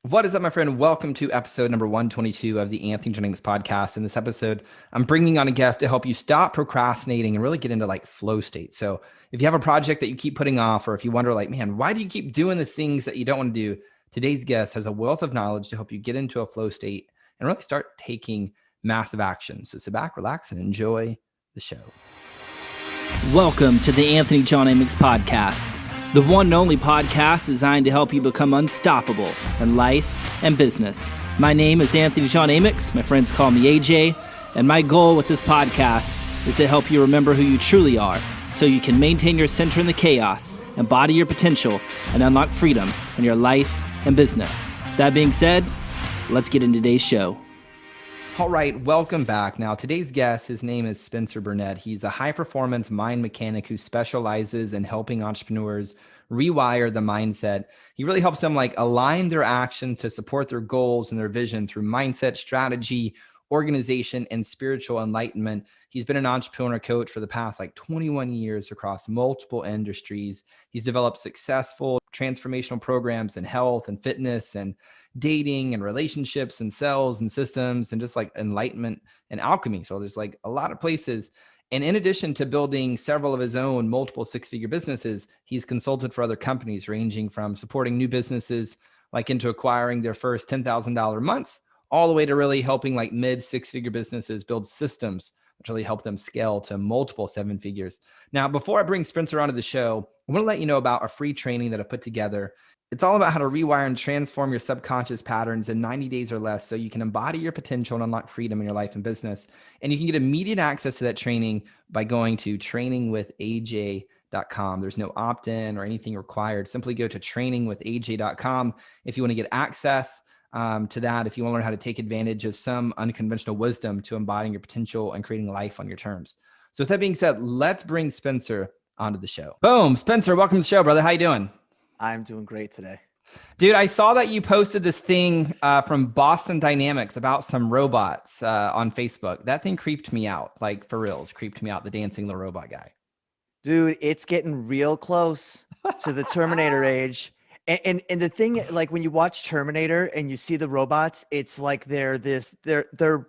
What is up, my friend? Welcome to episode number 122 of the Anthony Jennings podcast. In this episode, I'm bringing on a guest to help you stop procrastinating and really get into like flow state. So if you have a project that you keep putting off, or if you wonder like, man, why do you keep doing the things that you don't want to do? Today's guest has a wealth of knowledge to help you get into a flow state and really start taking massive action. So sit back, relax, and enjoy the show. Welcome to the Anthony John Amix podcast, the one and only podcast designed to help you become unstoppable in life and business. My name is Anthony John Amix. My friends call me AJ, and my goal with this podcast is to help you remember who you truly are so you can maintain your center in the chaos, embody your potential, and unlock freedom in your life and business. That being said, let's get into today's show. All right, welcome back. Now, today's guest, his name is Spencer Burnett. He's a high-performance mind mechanic who specializes in helping entrepreneurs rewire the mindset. He really helps them like align their actions to support their goals and their vision through mindset, strategy, organization, and spiritual enlightenment. He's been an entrepreneur coach for the past like 21 years across multiple industries. He's developed successful transformational programs in health and fitness and dating and relationships and sales and systems and just like enlightenment and alchemy. So there's like a lot of places. And in addition to building several of his own multiple six-figure businesses, he's consulted for other companies ranging from supporting new businesses like into acquiring their first $10,000 months, all the way to really helping like mid six-figure businesses build systems which really help them scale to multiple seven figures. Now, before I bring Spencer onto the show, I want to let you know about a free training that I put together. It's all about how to rewire and transform your subconscious patterns in 90 days or less so you can embody your potential and unlock freedom in your life and business. And you can get immediate access to that training by going to trainingwithaj.com. There's no opt-in or anything required. Simply go to trainingwithaj.com if you want to get access to that, if you want to learn how to take advantage of some unconventional wisdom to embodying your potential and creating life on your terms. So with that being said, let's bring Spencer onto the show. Boom. Spencer, welcome to the show, brother. How you doing? I'm doing great today. Dude, I saw that you posted this thing from Boston Dynamics about some robots on Facebook. That thing creeped me out, like for reals, creeped me out, the dancing little robot guy. Dude, it's getting real close to the Terminator age. And the thing, like when you watch Terminator and you see the robots, it's like they're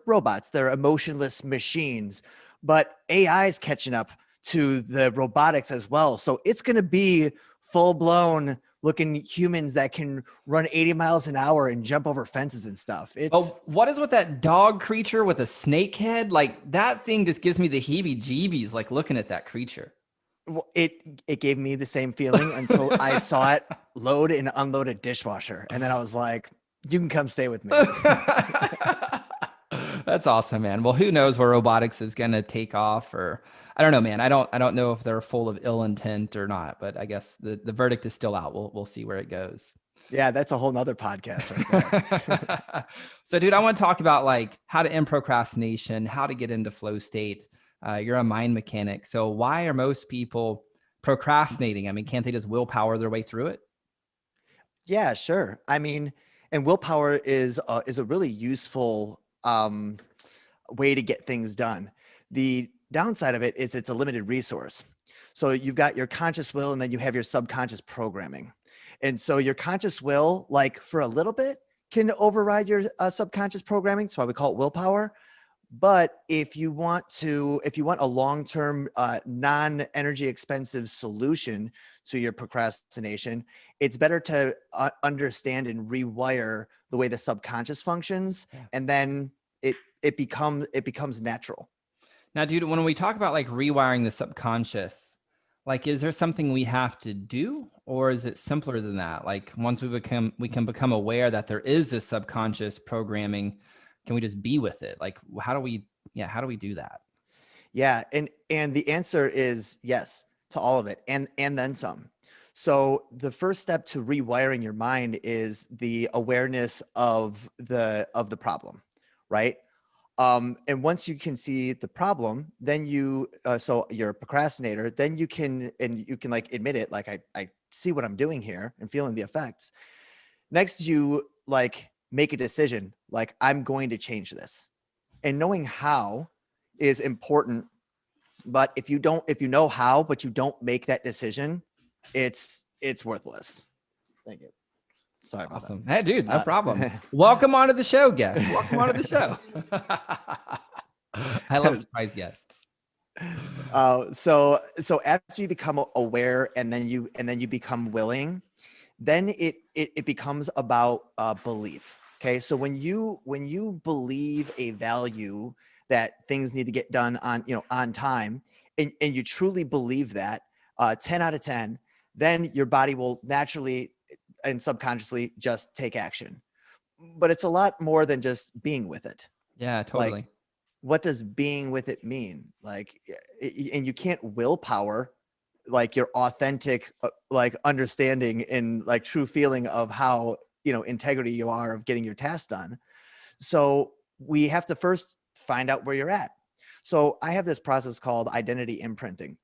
robots, they're emotionless machines, but AI is catching up to the robotics as well. So it's going to be full blown looking humans that can run 80 miles an hour and jump over fences and stuff. Oh, what is with that dog creature with a snake head? Like that thing just gives me the heebie-jeebies, like looking at that creature. Well, it gave me the same feeling until I saw it load and unload a dishwasher. And then I was like, you can come stay with me. That's awesome, man. Well, who knows where robotics is going to take off, or I don't know, man. I don't know if they're full of ill intent or not, but I guess the verdict is still out. We'll see where it goes. Yeah, that's a whole nother podcast right there. So dude, I want to talk about like how to end procrastination, how to get into flow state. You're a mind mechanic. So why are most people procrastinating? I mean, can't they just willpower their way through it? Yeah, sure. I mean, and willpower is a really useful way to get things done. The downside of it is it's a limited resource. So you've got your conscious will and then you have your subconscious programming. And so your conscious will, like for a little bit, can override your subconscious programming. That's why we call it willpower. But if you want a long-term, non-energy expensive solution to your procrastination, it's better to understand and rewire the way the subconscious functions, and then it becomes natural. Now, dude, when we talk about like rewiring the subconscious, like, is there something we have to do, or is it simpler than that? Like, once we can become aware that there is this subconscious programming, can we just be with it? Like, how do we do that? Yeah. And the answer is yes to all of it and then some. So the first step to rewiring your mind is the awareness of the problem, right? And once you can see the problem, then so you're a procrastinator, then you can like admit it. Like I see what I'm doing here and feeling the effects. Next, you like make a decision. Like I'm going to change this. And knowing how is important, but if you know how, but you don't make that decision, it's worthless. Thank you. Sorry about Awesome. Hey, dude, no problems. that. Welcome onto the show, guest. Welcome onto the show. I love surprise guests. So after you become aware and then you become willing, then it becomes about belief. Okay, so when you believe a value that things need to get done on on time, and you truly believe that 10 out of 10, then your body will naturally and subconsciously just take action. But it's a lot more than just being with it. Yeah, Like, totally. what does being with it mean? Like, and you can't willpower like your authentic like understanding and like true feeling of how integrity you are of getting your task done. So we have to first find out where you're at. So I have this process called identity imprinting.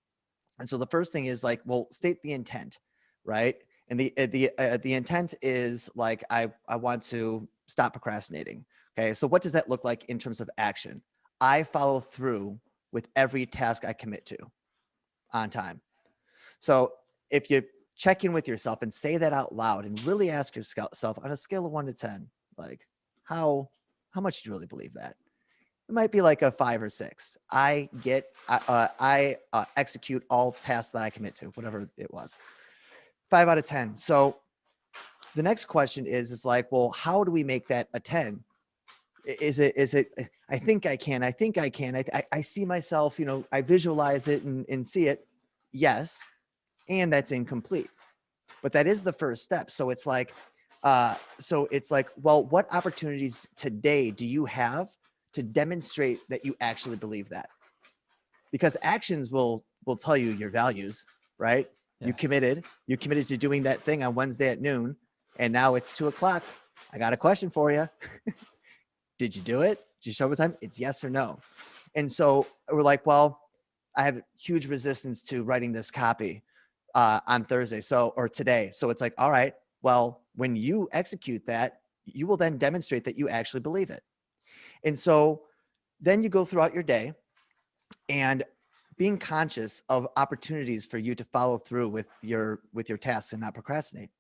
And so the first thing is like, well, state the intent, right? And the intent is like, I want to stop procrastinating. Okay, so what does that look like in terms of action? I follow through with every task I commit to on time. So if you check in with yourself and say that out loud and really ask yourself on a scale of 1 to 10, like how much do you really believe that? It might be like a 5 or 6. I execute all tasks that I commit to, whatever it was. 5 out of 10. So the next question is like, well, how do we make that a 10? Is it I think I can, I see myself, I visualize it and see it. Yes. And that's incomplete, but that is the first step. So it's like, well, what opportunities today do you have to demonstrate that you actually believe that? Because actions will tell you your values, right? Yeah. You committed to doing that thing on Wednesday at noon, and now it's 2:00. I got a question for you. Did you do it? Did you show up on time? It's yes or no. And so we're like, well, I have huge resistance to writing this copy on Thursday, or today. So it's like, all right, well, when you execute that, you will then demonstrate that you actually believe it. And so then you go throughout your day and being conscious of opportunities for you to follow through with your tasks and not procrastinate.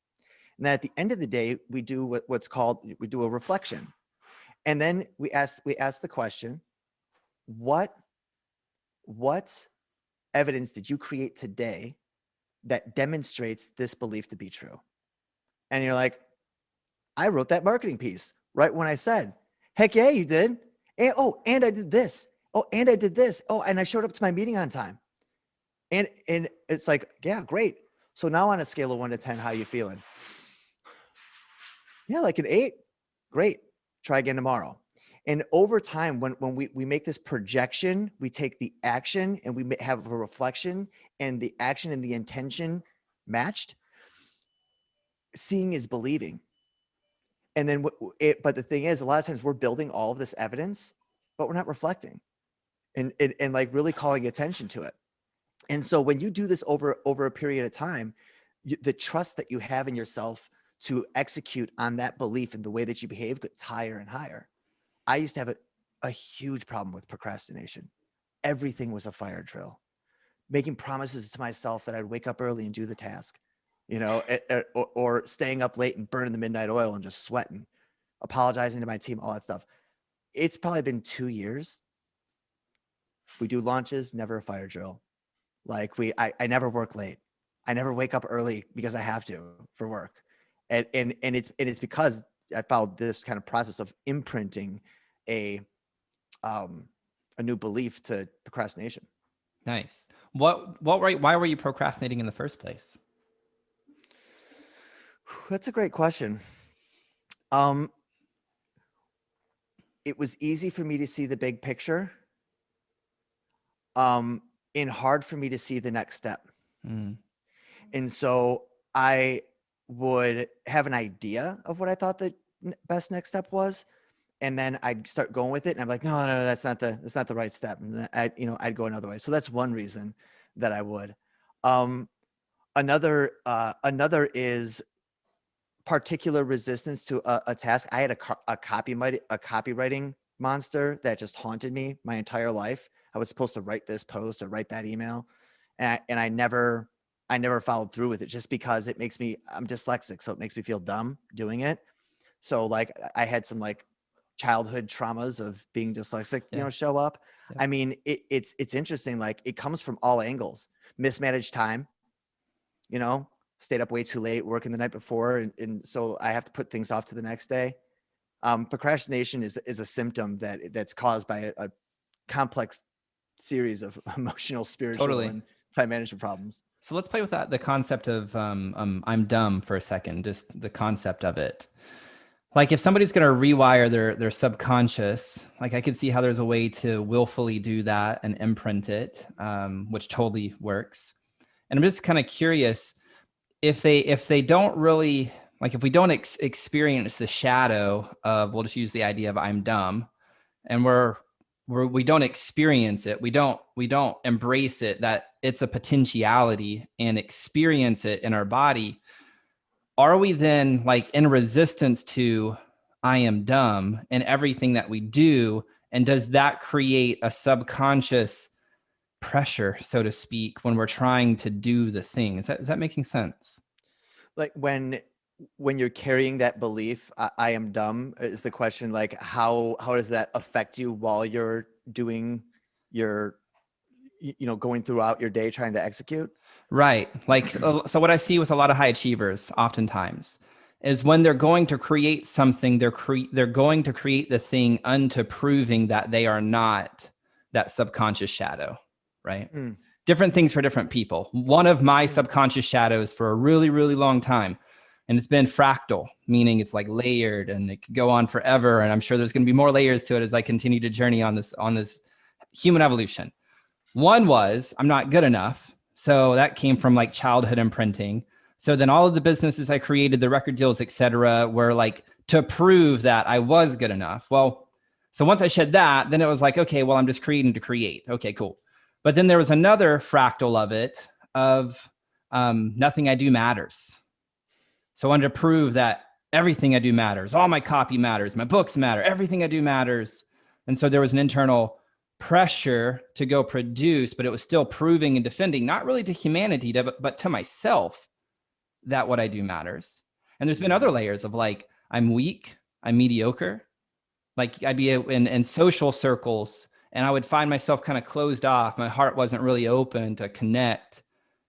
And then at the end of the day, we do we do a reflection. And then we ask the question, what evidence did you create today that demonstrates this belief to be true? And you're like, I wrote that marketing piece right when I said, heck yeah, you did. And I did this. Oh, and I did this. Oh, and I showed up to my meeting on time. And it's like, yeah, great. So now on a scale of 1 to 10, how are you feeling? Yeah, like an 8. Great. Try again tomorrow. And over time, when we make this projection, we take the action and we have a reflection, and the action and the intention matched. Seeing is believing. And then but the thing is, a lot of times we're building all of this evidence, but we're not reflecting and like really calling attention to it. And so when you do this over a period of time, the trust that you have in yourself to execute on that belief and the way that you behave gets higher and higher. I used to have a huge problem with procrastination. Everything was a fire drill. Making promises to myself that I'd wake up early and do the task, or staying up late and burning the midnight oil and just sweating, apologizing to my team, all that stuff. It's probably been 2 years. We do launches, never a fire drill. Like I never work late. I never wake up early because I have to for work. And it's because I followed this kind of process of imprinting a new belief to procrastination. Nice. Why were you procrastinating in the first place? That's a great question. It was easy for me to see the big picture. And hard for me to see the next step. Mm. And so I would have an idea of what I thought the best next step was. And then I'd start going with it. And I'm like, no, that's not the right step. And then I'd go another way. So that's one reason that I would. Another is particular resistance to a task. I had a copywriting monster that just haunted me my entire life. I was supposed to write this post or write that email. And I never I never followed through with it just because I'm dyslexic, so it makes me feel dumb doing it. So like I had some like childhood traumas of being dyslexic, Yeah. show up. Yep. I mean, it's interesting. Like it comes from all angles. Mismanaged time, you know, stayed up way too late, working the night before, and so I have to put things off to the next day. Procrastination is a symptom that's caused by a complex series of emotional, spiritual, Totally. and time management problems. So let's play with that, the concept of I'm dumb for a second, just the concept of it. Like if somebody's going to rewire their subconscious, like I could see how there's a way to willfully do that and imprint it, which totally works. And I'm just kind of curious if they don't really, like if we don't experience the shadow of, we'll just use the idea of I'm dumb, and we don't experience it, we don't embrace it, that it's a potentiality and experience it in our body, are we then like in resistance to I am dumb and everything that we do? And does that create a subconscious pressure, so to speak, when we're trying to do the thing? Is that making sense? Like when you're carrying that belief, I am dumb, is the question. Like how does that affect you while you're doing your, going throughout your day trying to execute? Right. Like, so what I see with a lot of high achievers oftentimes is when they're going to create something, they're going to create the thing unto proving that they are not that subconscious shadow, right? Mm, Different things for different people. One of my mm, subconscious shadows for a really, really long time, and it's been fractal, meaning it's like layered and it could go on forever. And I'm sure there's going to be more layers to it as I continue to journey on this human evolution. One was I'm not good enough. So that came from like childhood imprinting. So then all of the businesses I created, the record deals, et cetera, were like to prove that I was good enough. Well, so once I shed that, then it was like, okay, well, I'm just creating to create. Okay, cool. But then there was another fractal of it of nothing I do matters. So I wanted to prove that everything I do matters. All my copy matters. My books matter. Everything I do matters. And so there was an internal pressure to go produce, but it was still proving and defending, not really to humanity, but to myself, that what I do matters. And there's been other layers of like, I'm weak, I'm mediocre. Like I'd be in social circles and I would find myself kind of closed off. My heart wasn't really open to connect.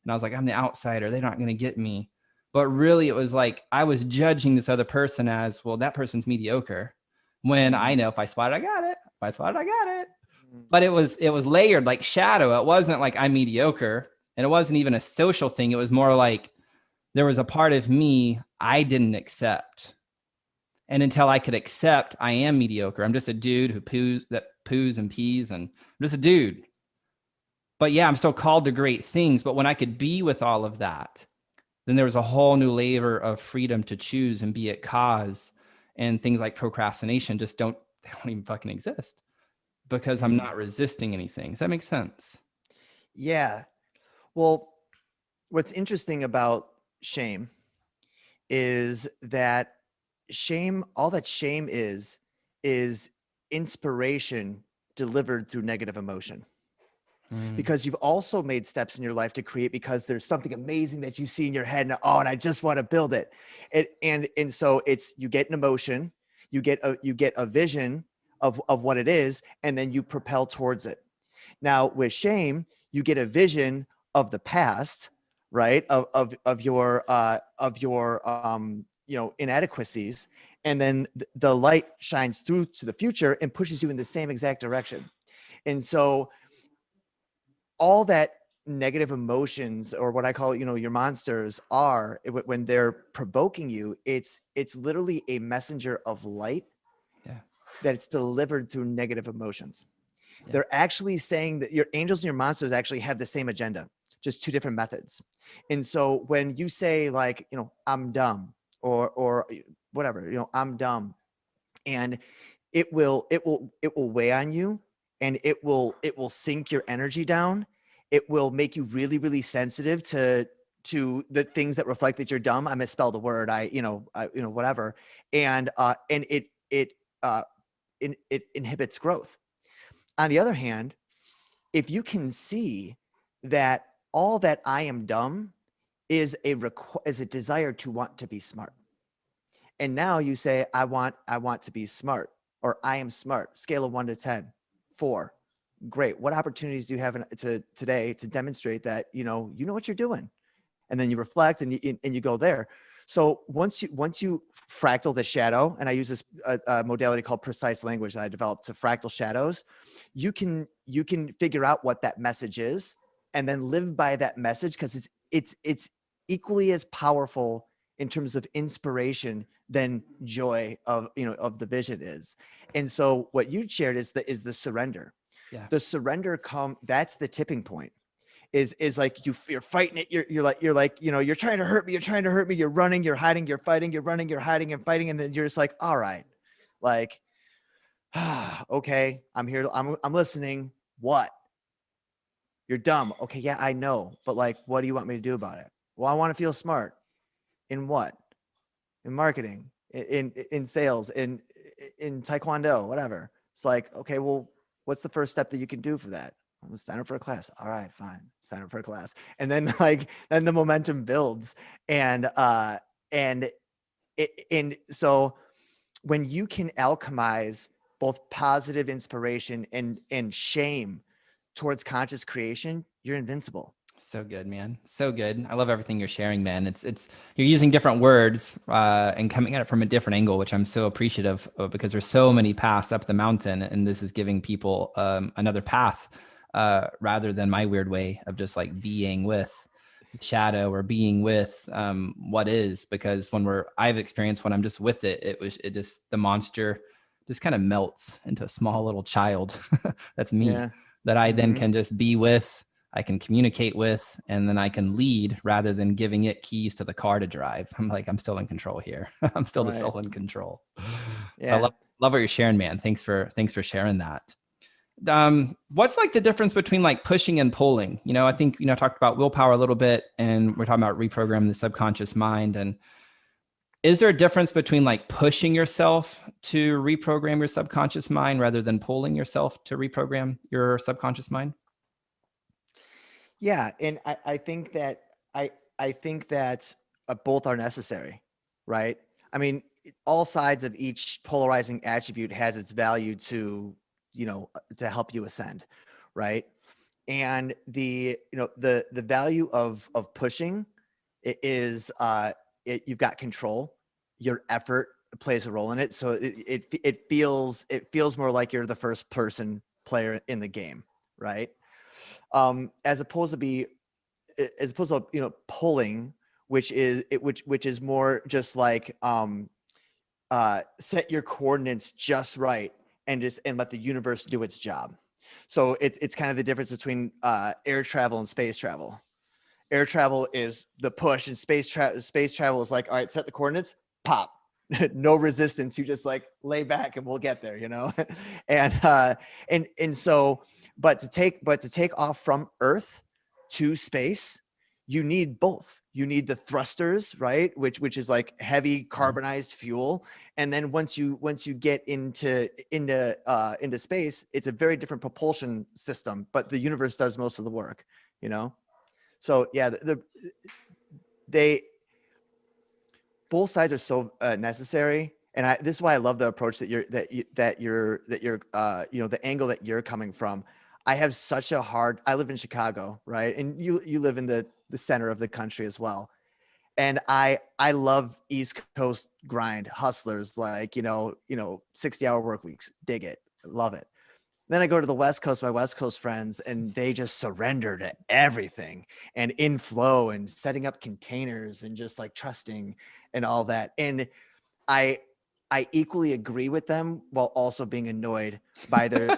And I was like, I'm the outsider. They're not going to get me. But really, it was like I was judging this other person as, well, that person's mediocre. When I know if I spot it, I got it. If I spot it, I got it. mm, But it was layered like shadow. It wasn't like I'm mediocre. And it wasn't even a social thing. It was more like there was a part of me I didn't accept. And until I could accept I am mediocre, I'm just a dude who poos and pees, and I'm just a dude. But yeah, I'm still called to great things. But when I could be with all of that, then there was a whole new layer of freedom to choose and be at cause. And things like procrastination just they don't even fucking exist because I'm mm. not resisting anything. Does that make sense? Yeah. Well, what's interesting about shame is that all that shame is inspiration delivered through negative emotion. Mm, Because you've also made steps in your life to create, because there's something amazing that you see in your head and, oh, and I just want to build it. And so it's, you get an emotion, you get a vision of what it is, and then you propel towards it. Now with shame, you get a vision of the past, right? Of your inadequacies. And then the light shines through to the future and pushes you in the same exact direction. And so all that negative emotions, or what I call, your monsters, are when they're provoking you, it's literally a messenger of light yeah. that it's delivered through negative emotions. Yeah. They're actually saying that your angels and your monsters actually have the same agenda, just two different methods. And so when you say like, I'm dumb, or whatever, I'm dumb, and it will weigh on you, and it will sink your energy down. It will make you really, really sensitive to the things that reflect that you're dumb. I misspelled the word. Whatever. And it inhibits growth. On the other hand, if you can see that all that I am dumb is a desire to want to be smart. And now you say, I want to be smart, or I am smart. Scale of 1 to 10, 4. Great. What opportunities do you have today to demonstrate that you know what you're doing? And then you reflect and you go there. So once you fractal the shadow, and I use this a modality called precise language that I developed to fractal shadows, you can figure out what that message is, and then live by that message, because it's equally as powerful in terms of inspiration than joy of the vision is. And so what you shared is the surrender. Yeah. The surrender that's the tipping point. Is like you're fighting it. You're like you're trying to hurt me. You're running. You're hiding. You're fighting. You're running. You're hiding and fighting. And then you're just like, all right, like, okay, I'm here. I'm listening. What? You're dumb. Okay, yeah, I know. But like, what do you want me to do about it? Well, I want to feel smart. In what? In marketing, in sales, in taekwondo, whatever. It's like, okay, well, what's the first step that you can do for that? I'm sign up for a class. All right, fine. Sign up for a class. And then then the momentum builds. And so when you can alchemize both positive inspiration and shame towards conscious creation, you're invincible. So good, man. So good. I love everything you're sharing, man. It's you're using different words and coming at it from a different angle, which I'm so appreciative of, because there's so many paths up the mountain, and this is giving people another path rather than my weird way of just like being with shadow or being with what is. Because I've experienced when I'm just with it, the monster just kind of melts into a small little child. That's me. Yeah. That I then Mm-hmm. can just be with, I can communicate with, and then I can lead rather than giving it keys to the car to drive. I'm like, I'm still in control here. I'm still the Right. soul in control. So I Yeah. love what you're sharing, man. Thanks for sharing that. What's like the difference between like pushing and pulling? I think, talked about willpower a little bit, and we're talking about reprogramming the subconscious mind. And is there a difference between like pushing yourself to reprogram your subconscious mind rather than pulling yourself to reprogram your subconscious mind? Yeah. And I think that I think that both are necessary, right? I mean, all sides of each polarizing attribute has its value to help you ascend, right? And the value of pushing is you've got control. Your effort plays a role in it, so it feels more like you're the first person player in the game, right? As opposed to pulling, which is more just like set your coordinates just right, and let the universe do its job. So it's kind of the difference between air travel and space travel. Air travel is the push, and space travel is like, all right, set the coordinates, pop. No resistance. You just like lay back and we'll get there, and so, but to take off from Earth to space, you need both. You need the thrusters, right? Which is like heavy carbonized fuel. And then once you get into space, it's a very different propulsion system, but the universe does most of the work, So yeah, they both sides are so necessary. And this is why I love the approach that you're the angle that you're coming from. I live in Chicago, right? And you live in the center of the country as well. And I love East Coast grind, hustlers, like, 60-hour work weeks, dig it, love it. Then I go to the West Coast, my West Coast friends, and they just surrender to everything and in flow and setting up containers and just like trusting and all that. And I equally agree with them while also being annoyed by their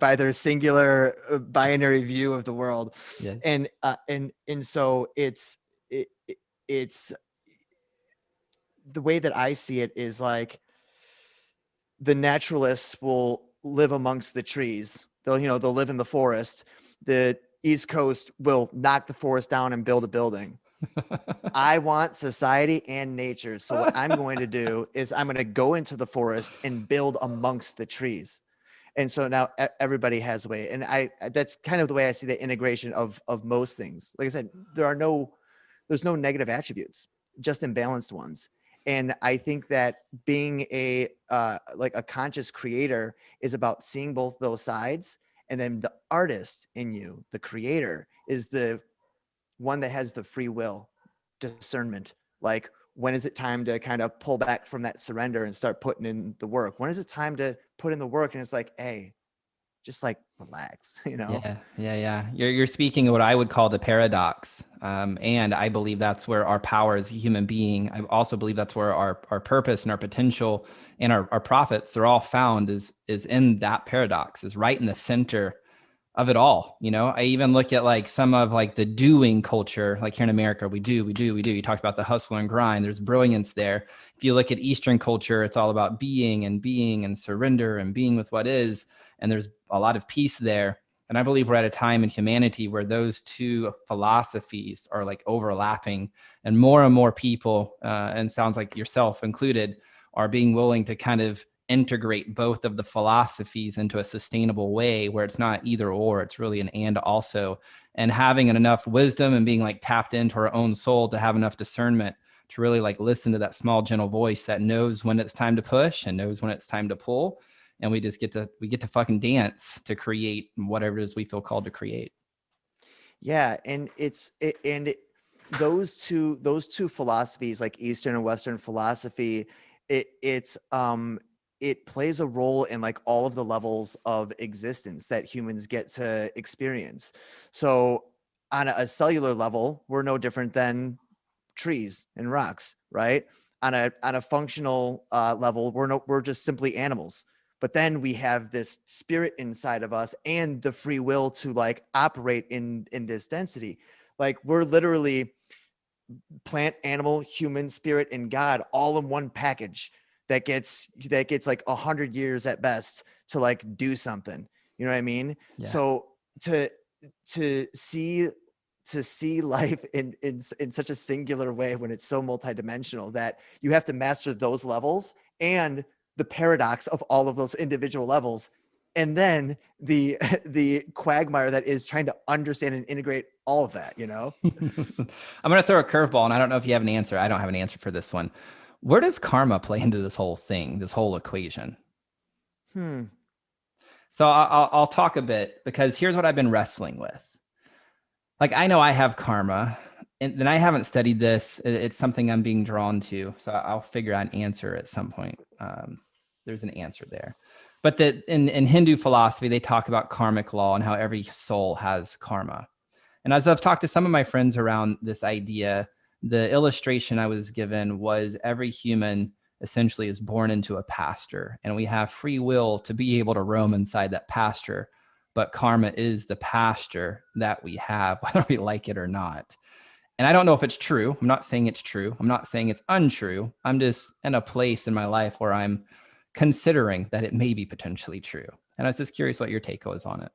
by their singular binary view of the world. Yes. And so it's the way that I see it is like the naturalists will live amongst the trees. They'll live in the forest. The East Coast will knock the forest down and build a building. I want society and nature. So what I'm going to do is I'm going to go into the forest and build amongst the trees. And so now everybody has a way. And that's kind of the way I see the integration of most things. Like I said, there are no there's no negative attributes, just imbalanced ones. And I think that being like a conscious creator is about seeing both those sides. And then the artist in you, the creator, is the one that has the free will, discernment. Like, when is it time to kind of pull back from that surrender and start putting in the work? When is it time to put in the work? And it's like, hey, just like relax, you know? Yeah. You're speaking of what I would call the paradox, and I believe that's where our power as a human being. I also believe that's where our purpose and our potential and our profits are all found. Is in that paradox. Is right in the center of it all. I even look at like some of like the doing culture, like here in America, we do. You talked about the hustle and grind. There's brilliance there. If you look at Eastern culture, it's all about being and surrender and being with what is. And there's a lot of peace there. And I believe we're at a time in humanity where those two philosophies are like overlapping, and more people, and sounds like yourself included, are being willing to kind of integrate both of the philosophies into a sustainable way where it's not either or, it's really an and also, and having enough wisdom and being like tapped into our own soul to have enough discernment to really like listen to that small gentle voice that knows when it's time to push and knows when it's time to pull. And we get to fucking dance to create whatever it is we feel called to create. Yeah. And those two philosophies, like Eastern and Western philosophy, it plays a role in like all of the levels of existence that humans get to experience. So on a cellular level, we're no different than trees and rocks, right? On a functional level, we're just simply animals. But then we have this spirit inside of us and the free will to like operate in this density. Like, we're literally plant, animal, human, spirit, and God all in one package that gets like 100 years at best to like do something. You know what I mean? Yeah. So to see life in such a singular way, when it's so multidimensional, that you have to master those levels and the paradox of all of those individual levels, and then the quagmire that is trying to understand and integrate all of that. I'm going to throw a curveball, and I don't know if you have an answer. I don't have an answer for this one. Where does karma play into this whole thing, this whole equation? So I'll talk a bit, because here's what I've been wrestling with. Like, I know I have karma, and then I haven't studied this. It's something I'm being drawn to. So I'll figure out an answer at some point. There's an answer there. But that in Hindu philosophy, they talk about karmic law and how every soul has karma. And as I've talked to some of my friends around this idea, the illustration I was given was every human essentially is born into a pasture, and we have free will to be able to roam inside that pasture. But karma is the pasture that we have, whether we like it or not. And I don't know if it's true. I'm not saying it's true. I'm not saying it's untrue. I'm just in a place in my life where I'm considering that it may be potentially true. And I was just curious what your take was on it.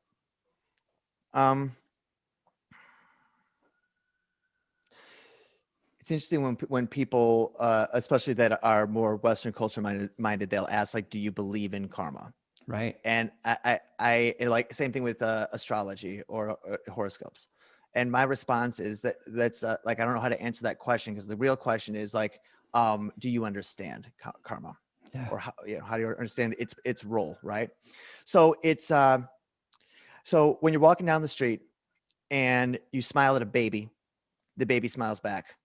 It's interesting when people, especially that are more Western culture minded, they'll ask like, "Do you believe in karma?" Right. And I like, same thing with astrology or horoscopes. And my response is that's like, I don't know how to answer that question, because the real question is like, do you understand karma? Yeah. Or how do you understand its role, right? So it's so when you're walking down the street and you smile at a baby, the baby smiles back,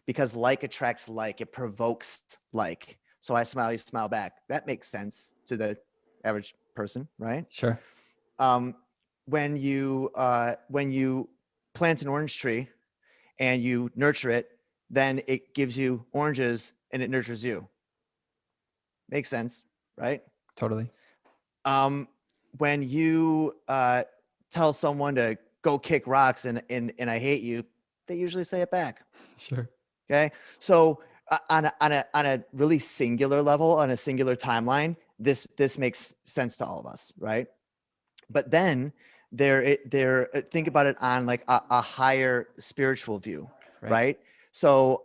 because like attracts like, it provokes like. So I smile, you smile back. That makes sense to the average person, right? Sure. When you plant an orange tree and you nurture it, then it gives you oranges and it nurtures you. Makes sense, right? Totally. When you tell someone to go kick rocks and I hate you, they usually say it back. Sure. Okay. So on a really singular level, on a singular timeline, this makes sense to all of us, right? But then think about it on like a higher spiritual view, right? So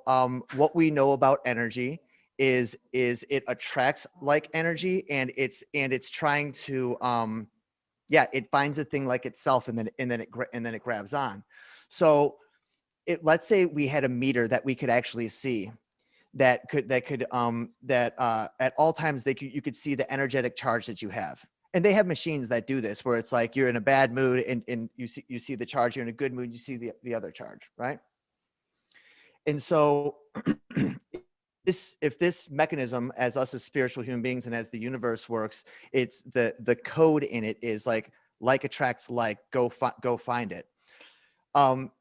what we know about energy is it attracts like energy, and it's trying to it finds a thing like itself, and then it grabs on. So let's say we had a meter that we could actually see, that at all times you could see the energetic charge that you have. And they have machines that do this, where it's like you're in a bad mood and you see the charge, you're in a good mood, you see the other charge, right? And so if this mechanism, as us as spiritual human beings and as the universe works, it's the code in it is like attracts like, go find it.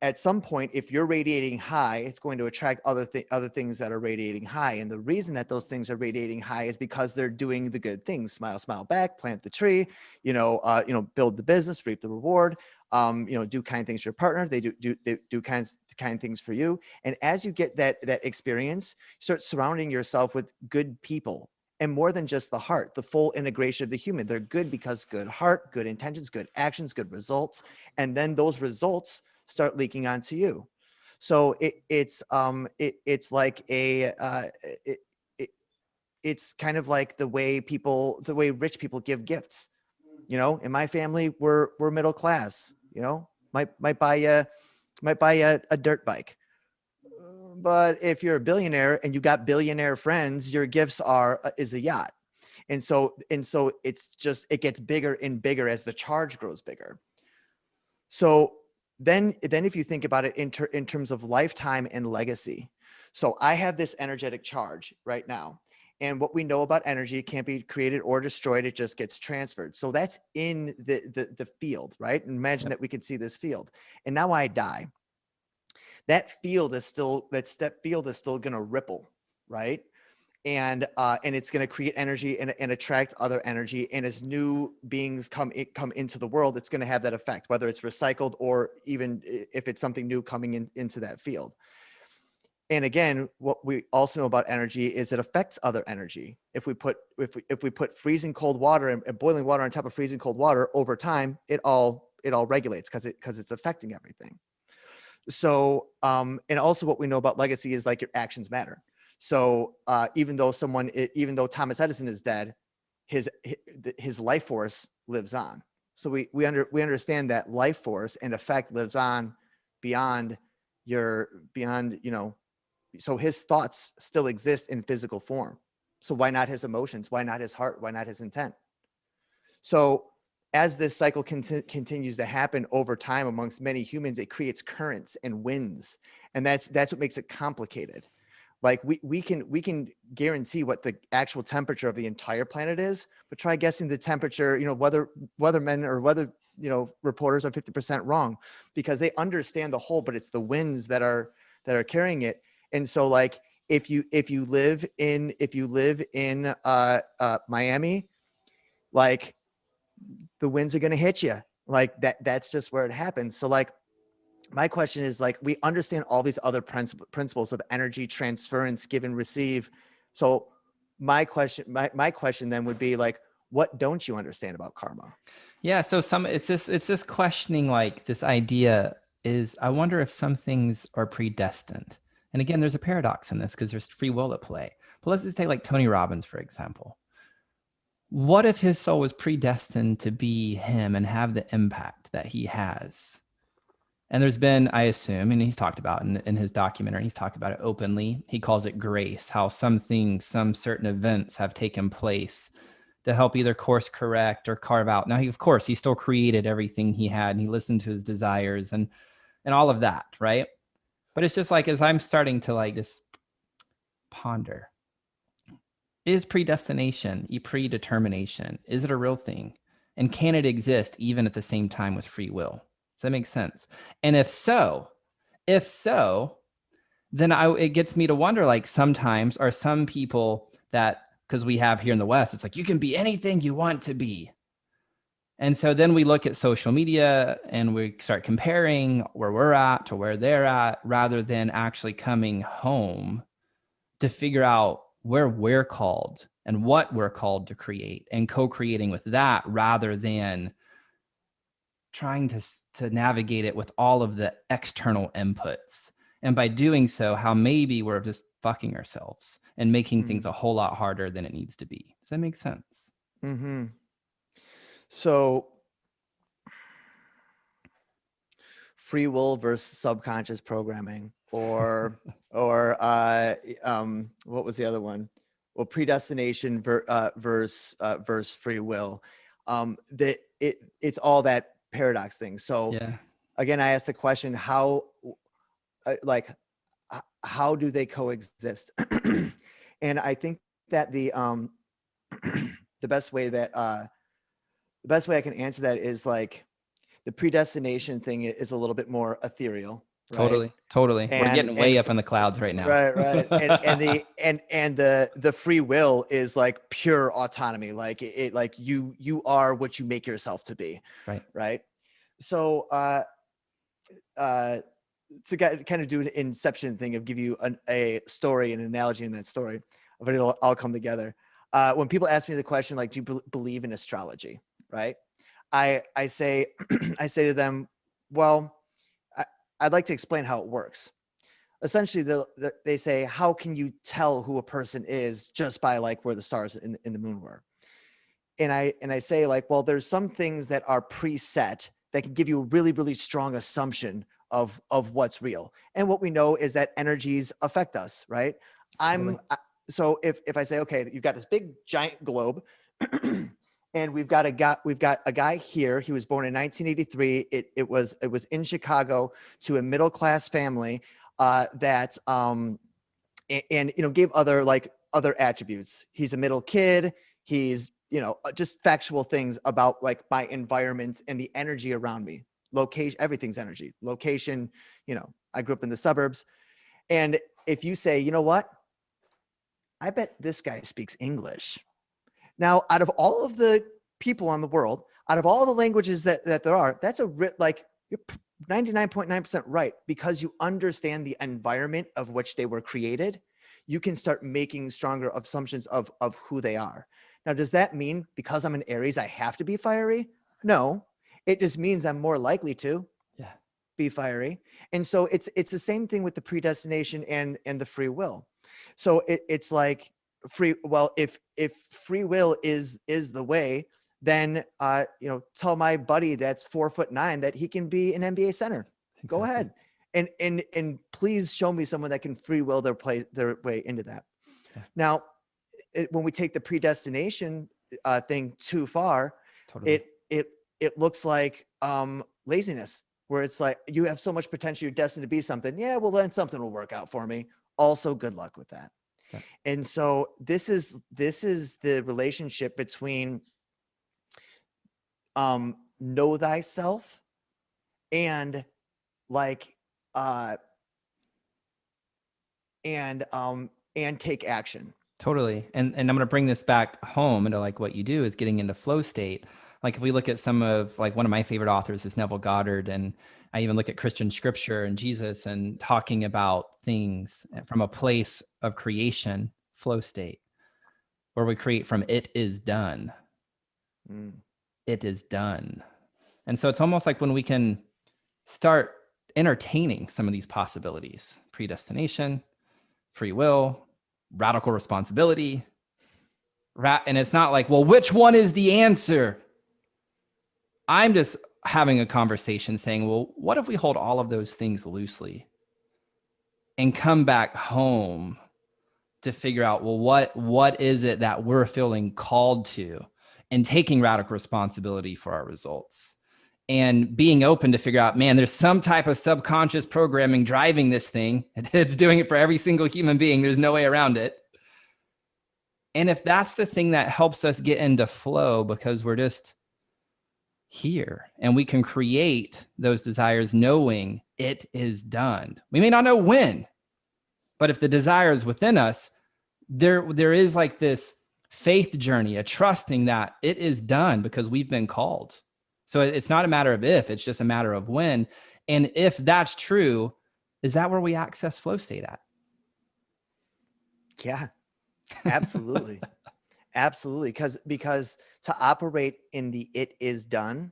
At some point, if you're radiating high, it's going to attract other things that are radiating high. And the reason that those things are radiating high is because they're doing the good things. Smile, smile back, plant the tree, build the business, reap the reward, do kind things for your partner. They do kind things for you. And as you get that experience, you start surrounding yourself with good people. And more than just the heart, the full integration of the human. They're good because good heart, good intentions, good actions, good results. And then those results start leaking onto you. So it's like it's kind of like the way rich people give gifts. In my family, we're middle class. Might buy a dirt bike. But if you're a billionaire and you got billionaire friends, your gifts is a yacht. And so it gets bigger and bigger as the charge grows bigger. So then if you think about it in terms of lifetime and legacy. So I have this energetic charge right now. And what we know about energy, it can't be created or destroyed. It just gets transferred. So that's in the field, right? And imagine that we could see this field. And now I die. That field is still going to ripple, right? And it's going to create energy and attract other energy. And as new beings come into the world, it's going to have that effect, whether it's recycled or even if it's something new coming into that field. And again, what we also know about energy is it affects other energy. If we put freezing cold water and boiling water on top of freezing cold water, over time, it all regulates because it's affecting everything. So, and also what we know about legacy is like your actions matter. So even though Thomas Edison is dead, his life force lives on. So we understand that life force and effect lives on beyond. So his thoughts still exist in physical form. So why not his emotions? Why not his heart? Why not his intent? So as this cycle continues to happen over time amongst many humans, it creates currents and winds. And that's what makes it complicated. Like we can guarantee what the actual temperature of the entire planet is, but try guessing the temperature, weathermen or weather, reporters are 50% wrong because they understand the whole, but it's the winds that are carrying it. And so like, if you live in Miami, like the winds are going to hit you like that. That's just where it happens. So like, my question is like, we understand all these other principles of energy transference, give and receive. So my question then would be like, what don't you understand about karma? Yeah. So it's this questioning, like this idea is, I wonder if some things are predestined. And again, there's a paradox in this because there's free will at play. But let's just take like Tony Robbins, for example. What if his soul was predestined to be him and have the impact that he has? And there's been, I assume, and he's talked about in his documentary, he's talked about it openly. He calls it grace, how some certain events have taken place to help either course correct or carve out. Now, he still created everything he had and he listened to his desires and all of that, right? But it's just like, as I'm starting to like just ponder, is predestination, predetermination, is it a real thing? And can it exist even at the same time with free will? Does that make sense? And if so, then it gets me to wonder, like sometimes are some people that, because we have here in the West, it's like, you can be anything you want to be. And so then we look at social media and we start comparing where we're at to where they're at, rather than actually coming home to figure out where we're called and what we're called to create and co-creating with that, rather than trying to navigate it with all of the external inputs. And by doing so, how maybe we're just fucking ourselves and making things a whole lot harder than it needs to be. Does that make sense? So free will versus subconscious programming, or what was the other one? Well, predestination versus free will. It's all that paradox thing. So Yeah. again, I asked the question, like how do they coexist? And I think that the best way I can answer that is like the predestination thing is a little bit more ethereal, right? Totally. Totally. We're And getting way up in the clouds right now. right, and the free will is like pure autonomy, like it like you are what you make yourself to be, Right. right? So to kind of do an inception thing of give you a story, an analogy in that story, but it'll all come together. When people ask me the question, like, do you believe in astrology? Right. I say, I say to them, well, I'd like to explain how it works. Essentially, they say, how can you tell who a person is just by like where the stars in the moon were? And I say like, well, there's some things that are preset that can give you a really, really strong assumption of what's real. And what we know is that energies affect us, right? Totally. So if I say, okay, you've got this big giant globe, and we've got a guy here. He was born in 1983. It was in Chicago, to a middle class family that and gave other attributes. He's a middle kid. He's just factual things about like my environment and the energy around me. Location, everything's energy. Location, I grew up in the suburbs. And if you say, you know what, I bet this guy speaks English. Now, out of all of the people on the world, out of all the languages that there are, that's like you're 99.9% right, because you understand the environment of which they were created. You can start making stronger assumptions of who they are. Now, does that mean because I'm an Aries, I have to be fiery? No, it just means I'm more likely to be fiery. And so it's the same thing with the predestination and the free will. So it's like if free will is the way, then tell my buddy that's 4'9" that he can be an NBA center. Exactly. Go ahead. And please show me someone that can free will their way into that. Yeah. Now, when we take the predestination thing too far, totally. it looks like laziness, where it's like you have so much potential, you're destined to be something. Yeah, well then something will work out for me. Also, good luck with that. Yeah. And so this is the relationship between know thyself and like and take action. Totally. And I'm going to bring this back home into like what you do is getting into flow state. Like if we look at some of like one of my favorite authors is Neville Goddard, and I even look at Christian scripture and Jesus and talking about things from a place of creation, flow state, where we create from it is done. It is done. And so it's almost like when we can start entertaining some of these possibilities, predestination, free will, radical responsibility. And it's not like, well, which one is the answer? I'm just having a conversation saying, well, what if we hold all of those things loosely and come back home to figure out, well, what is it that we're feeling called to, and taking radical responsibility for our results, and being open to figure out, man, there's some type of subconscious programming driving this thing. It's doing it for every single human being. There's no way around it. And if that's the thing that helps us get into flow, because we're just here and we can create those desires knowing it is done. We may not know when, but if the desire is within us, there is like this faith journey, a trusting that it is done because we've been called. So it's not a matter of if, it's just a matter of when. And if that's true, is that where we access flow state at? Yeah, absolutely. Absolutely. Because to operate in the it is done,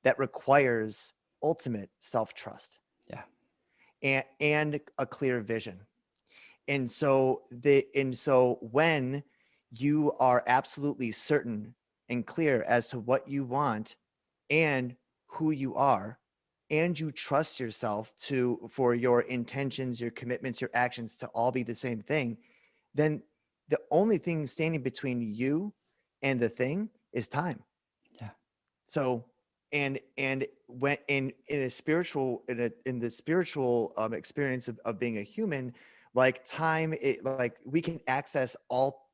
that requires ultimate self-trust. Yeah. And a clear vision. And so when you are absolutely certain and clear as to what you want and who you are, and you trust yourself for your intentions, your commitments, your actions to all be the same thing, then the only thing standing between you and the thing is time. Yeah. So, and when in a spiritual in the spiritual experience of being a human, like time, like we can access all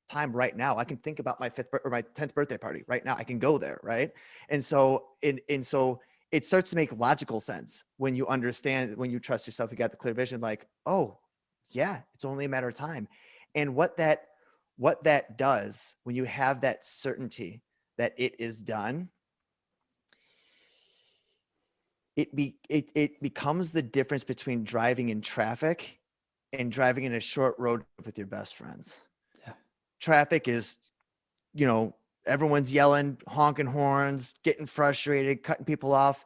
time right now. I can think about my or my 10th birthday party right now. I can go there, right? And so so it starts to make logical sense when you understand, when you trust yourself, you got the clear vision, like, oh yeah, it's only a matter of time. And what that does when you have that certainty that it is done, it becomes the difference between driving in traffic and driving in a short road trip with your best friends. Yeah. Traffic is, you know, everyone's yelling, honking horns, getting frustrated, cutting people off.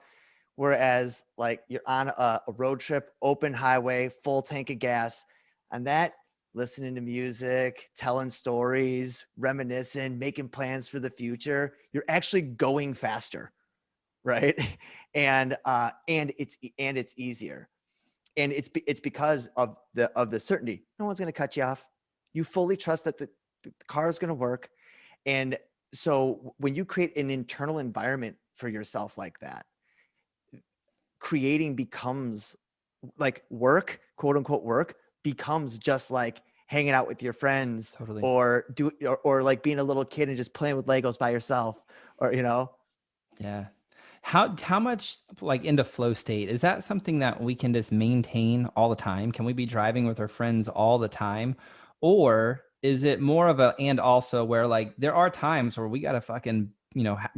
Whereas like you're on a road trip, open highway, full tank of gas, and that, listening to music, telling stories, reminiscing, making plans for the future, you're actually going faster, right? And it's easier. And it's because of the certainty. No one's going to cut you off. You fully trust that the car is going to work. And so when you create an internal environment for yourself like that, creating becomes like work, quote unquote work, becomes just like hanging out with your friends, Totally. or like being a little kid and just playing with Legos by yourself, or Yeah. How much like into flow state, is that something that we can just maintain all the time? Can we be driving with our friends all the time? Or is it more of a, and also where like there are times where we got to fucking,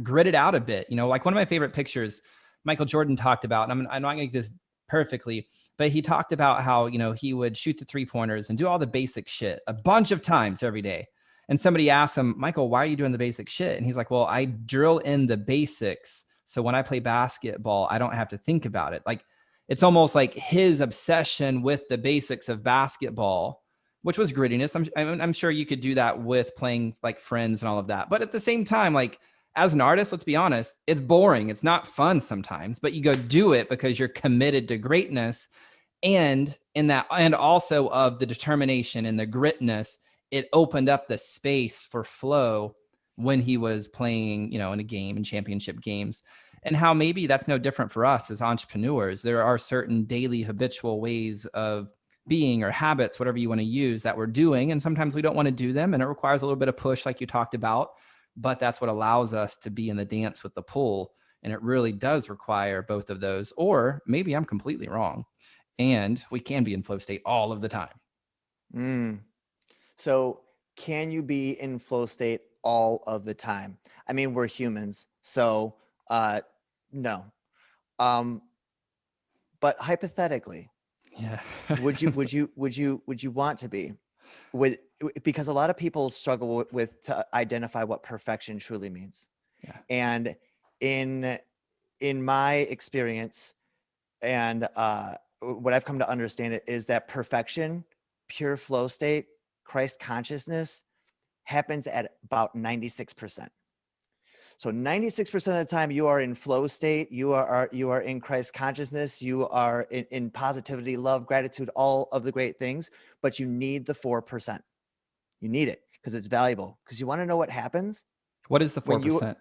grit it out a bit, like one of my favorite pictures Michael Jordan talked about, and I'm not going to get this perfectly, but he talked about how, he would shoot the 3-pointers and do all the basic shit a bunch of times every day. And somebody asked him, Michael, why are you doing the basic shit? And he's like, well, I drill in the basics. So when I play basketball, I don't have to think about it. Like, it's almost like his obsession with the basics of basketball, which was grittiness. I'm sure you could do that with playing like friends and all of that. But at the same time, like as an artist, let's be honest, it's boring. It's not fun sometimes, but you go do it because you're committed to greatness. And in that, and also of the determination and the gritness, it opened up the space for flow when he was playing, in a game, in championship games. And how maybe that's no different for us as entrepreneurs. There are certain daily habitual ways of being or habits, whatever you want to use, that we're doing. And sometimes we don't want to do them. And it requires a little bit of push, like you talked about. But that's what allows us to be in the dance with the pull. And it really does require both of those. Or maybe I'm completely wrong, and we can be in flow state all of the time. So can you be in flow state all of the time? I mean, we're humans, so no. But hypothetically, Yeah. would you want to be? Because a lot of people struggle with to identify what perfection truly means. Yeah. And in my experience, and what I've come to understand it is that perfection, pure flow state, Christ consciousness happens at about 96%. So 96% of the time you are in flow state, you are in Christ consciousness, you are in positivity, love, gratitude, all of the great things, but you need the 4%. You need it because it's valuable. Because you want to know what happens? What is the 4%?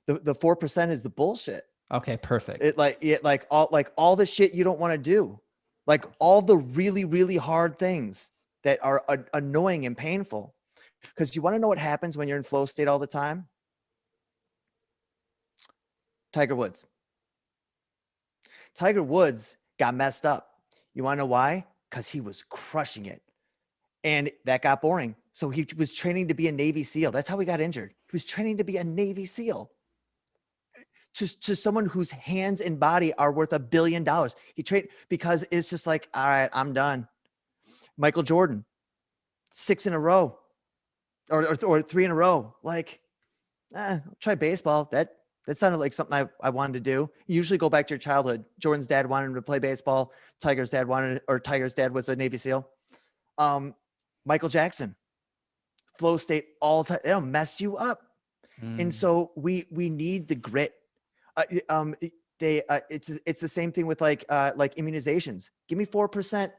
The 4% is the bullshit. Okay, perfect. Like all the shit you don't want to do, like all the really, really hard things that are annoying and painful. Because you want to know what happens when you're in flow state all the time? Tiger Woods. Tiger Woods got messed up. You want to know why? Because he was crushing it. And that got boring. So he was training to be a Navy SEAL. That's how he got injured. He was training to be a Navy SEAL. To someone whose hands and body are worth $1 billion. He trained because it's just like, all right, I'm done. Michael Jordan, 6 in a row or 3 in a row. Like, try baseball. That sounded like something I wanted to do. You usually go back to your childhood. Jordan's dad wanted him to play baseball. Tiger's dad was a Navy SEAL. Michael Jackson, flow state all time. It'll mess you up. And so we need the grit. it's the same thing with like immunizations. Give me 4%.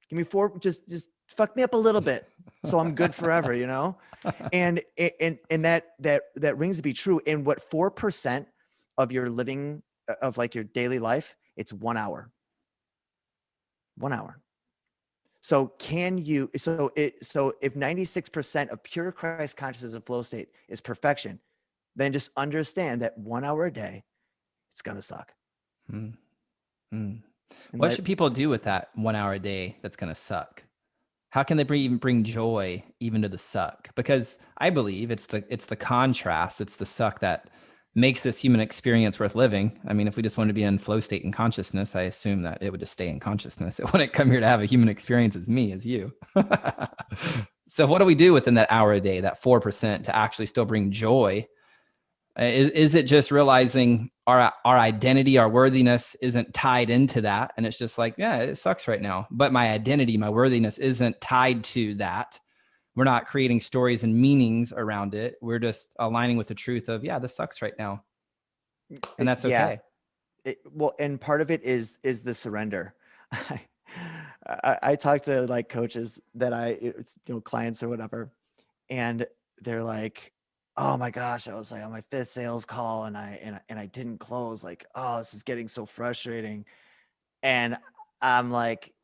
Give me 4, just fuck me up a little bit so I'm good forever, you know? And that rings to be true. And what 4% of your living of like your daily life, it's 1 hour. 1 hour. So so if 96% of pure Christ consciousness of flow state is perfection, then just understand that 1 hour a day, it's gonna suck. Hmm. Hmm. And What should people do with that 1 hour a day that's going to suck? How can they even bring joy even to the suck? Because I believe it's the contrast, it's the suck that makes this human experience worth living. I mean, if we just wanted to be in flow state and consciousness, I assume that it would just stay in consciousness. It wouldn't come here to have a human experience as me, as you. So what do we do within that hour a day, that 4%, to actually still bring joy? Is it just realizing our identity, our worthiness isn't tied into that? And it's just like, yeah, it sucks right now, but my identity, my worthiness isn't tied to that. We're not creating stories and meanings around it. We're just aligning with the truth of, yeah, this sucks right now. And that's yeah, okay. well, and part of it is the surrender. I talk to like coaches that it's, clients or whatever, and they're like, oh my gosh, I was like on my 5th sales call and I didn't close. Like, oh, this is getting so frustrating. And I'm like,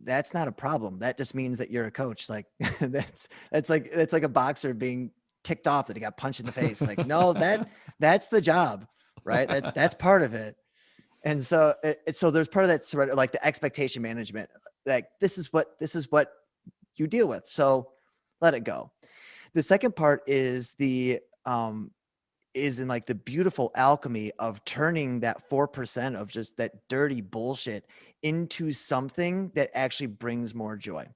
that's not a problem. That just means that you're a coach. Like that's like a boxer being ticked off that he got punched in the face. Like, no, that's the job, right? That's part of it. And so so there's part of that surrender, like the expectation management. Like this is what you deal with. So let it go. The second part is is in like the beautiful alchemy of turning that 4% of just that dirty bullshit into something that actually brings more joy.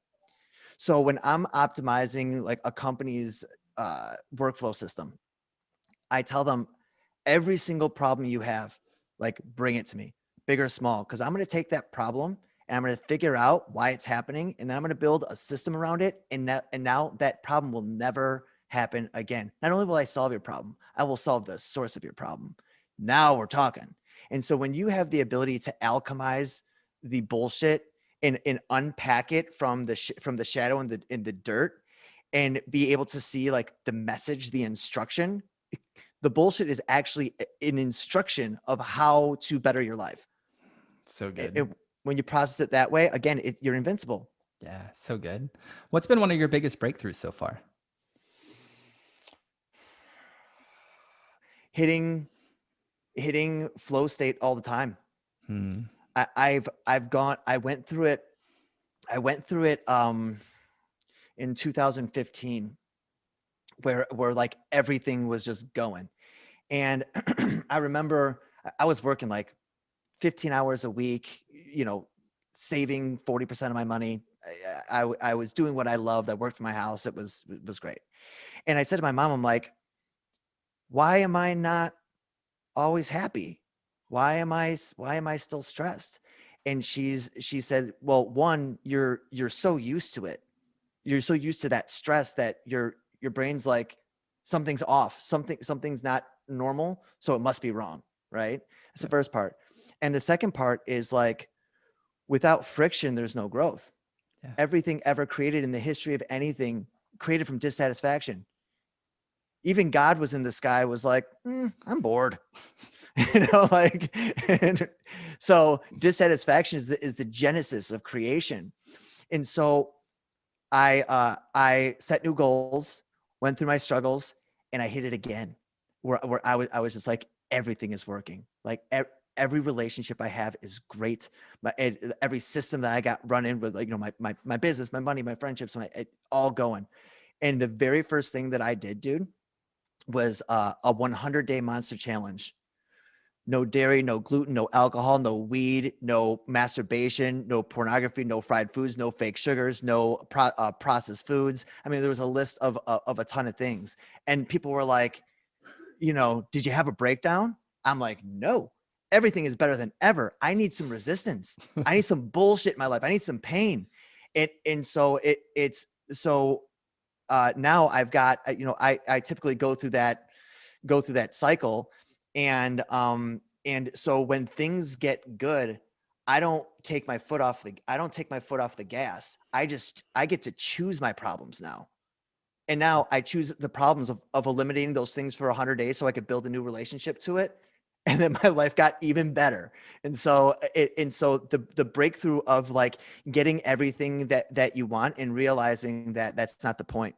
So when I'm optimizing like a company's workflow system, I tell them every single problem you have, like bring it to me, big or small, because I'm going to take that problem and I'm going to figure out why it's happening, and then I'm going to build a system around it, and now that problem will never happen again. Not only will I solve your problem, I will solve the source of your problem. Now we're talking. And so when you have the ability to alchemize the bullshit and unpack it from the shadow and the dirt, and be able to see like the message, the instruction, the bullshit is actually an instruction of how to better your life. So good. When you process it that way, again, you're invincible. Yeah, so good. What's been one of your biggest breakthroughs so far? Hitting flow state all the time. Hmm. I went through it. In 2015, where like everything was just going. And I remember I was working like 15 hours a week, saving 40% of my money. I was doing what I loved. I worked for my house. It was great. And I said to my mom, I'm like, why am I not always happy? Why am I still stressed? And she said, well, one, you're so used to it. You're so used to that stress that your brain's like, something's off, something's not normal, so it must be wrong, right? That's the first part. And the second part is like, without friction, there's no growth. Yeah. Everything ever created in the history of anything created from dissatisfaction. Even God was in the sky, was like, I'm bored. Like, and so dissatisfaction is the genesis of creation. And so I set new goals, went through my struggles, and I hit it again, where I was just like, everything is working. Like every relationship I have is great. Every system that I got run in with, like, my business, my money, my friendships, all going. And the very first thing that I did, dude, was a 100-day monster challenge. No dairy, no gluten, no alcohol, no weed, no masturbation, no pornography, no fried foods, no fake sugars, no processed foods. I mean, there was a list of a ton of things. And people were like, did you have a breakdown? I'm like, no, everything is better than ever. I need some resistance. I need some bullshit in my life. I need some pain. And so it's so now I've got, I typically go through that cycle. And And so when things get good, I don't take my foot off the gas. I get to choose my problems now. And now I choose the problems of eliminating those things for 100 days so I could build a new relationship to it. And then my life got even better. And so the breakthrough of like getting everything that you want and realizing that that's not the point.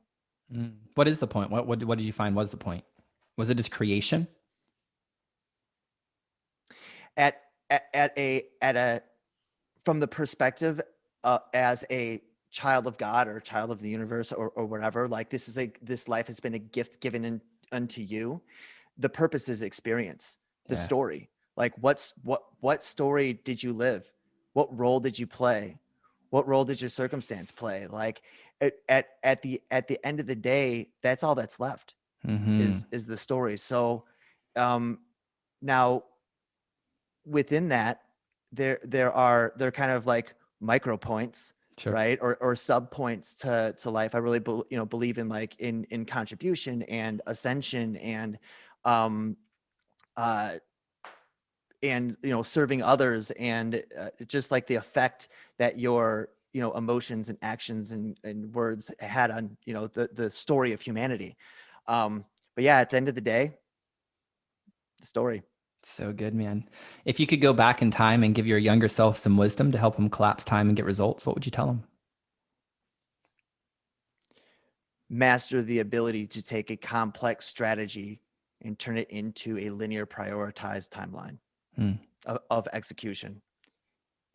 What is the point? What did you find was the point? Was it just creation? From the perspective as a child of God or child of the universe or whatever, like this life has been a gift given unto you. The purpose is experience, the story. Like what story did you live? What role did you play? What role did your circumstance play? Like at the end of the day, that's all that's left is the story. So now within that, there are kind of like micro points, sure, right? Or sub points to life. I really believe in like in contribution and ascension and serving others and just like the effect that your emotions and actions and words had on the story of humanity. But yeah, at the end of the day, the story. So good, man. If you could go back in time and give your younger self some wisdom to help him collapse time and get results, what would you tell him? Master the ability to take a complex strategy and turn it into a linear prioritized timeline of execution.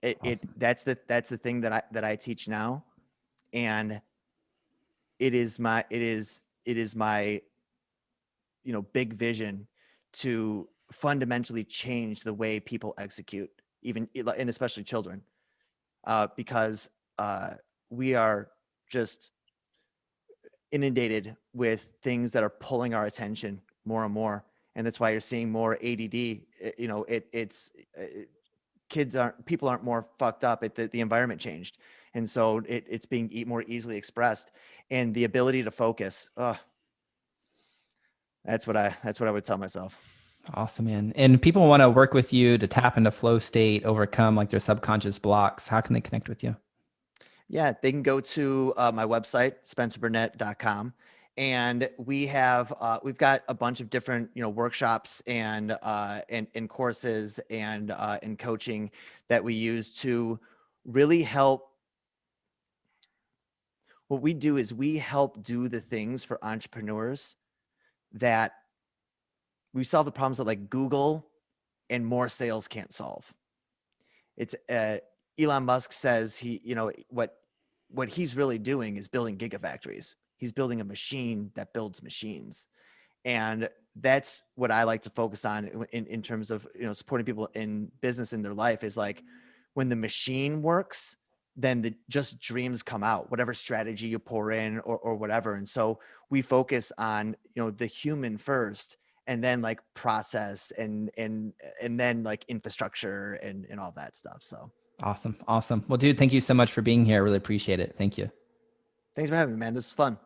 Awesome. That's the thing that I teach now. And it is my big vision to fundamentally change the way people execute, and especially children, because we are just inundated with things that are pulling our attention more and more, and that's why you're seeing more ADD. People aren't more fucked up. The environment changed, and so it's being more easily expressed, and the ability to focus. That's what I would tell myself. Awesome, man. And people want to work with you to tap into flow state, overcome like their subconscious blocks. How can they connect with you? Yeah, they can go to my website, spencerburnett.com. And we've got a bunch of different, workshops and courses and coaching that we use to really help. What we do is we help do the things for entrepreneurs that we solve the problems that like Google and more sales can't solve. It's Elon Musk says what he's really doing is building gigafactories. He's building a machine that builds machines. And that's what I like to focus on in terms of, supporting people in business in their life is like when the machine works, then just dreams come out, whatever strategy you pour in or whatever. And so we focus on, the human first, and then like process and then like infrastructure and all that stuff. So awesome. Well, dude, thank you so much for being here. I really appreciate it. Thank you. Thanks for having me, man. This is fun.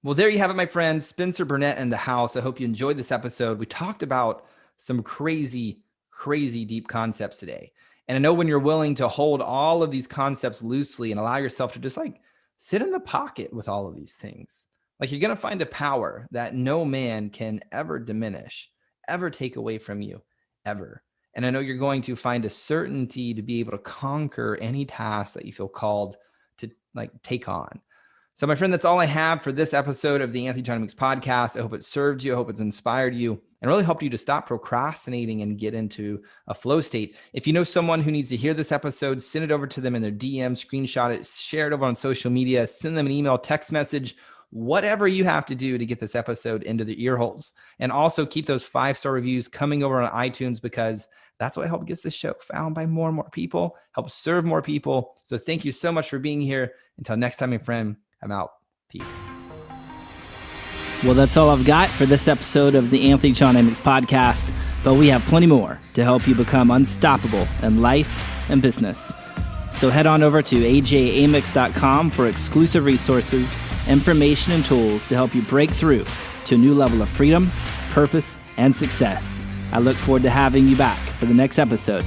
Well, there you have it, my friends. Spencer Burnett in the house. I hope you enjoyed this episode. We talked about some crazy, crazy deep concepts today. And I know when you're willing to hold all of these concepts loosely and allow yourself to just like sit in the pocket with all of these things, like you're going to find a power that no man can ever diminish, ever take away from you, ever. And I know you're going to find a certainty to be able to conquer any task that you feel called to like take on. So my friend, that's all I have for this episode of the Anthony John Mix podcast. I hope it served you. I hope it's inspired you and really helped you to stop procrastinating and get into a flow state. If you know someone who needs to hear this episode, send it over to them in their DM, screenshot it, share it over on social media, send them an email, text message, whatever you have to do to get this episode into their ear holes. And also keep those 5-star reviews coming over on iTunes, because that's what helps get this show found by more and more people, help serve more people. So thank you so much for being here. Until next time, my friend, I'm out. Peace. Well, that's all I've got for this episode of the Anthony John Mix podcast, but we have plenty more to help you become unstoppable in life and business. So head on over to ajamix.com for exclusive resources, information, and tools to help you break through to a new level of freedom, purpose, and success. I look forward to having you back for the next episode.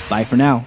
Bye for now.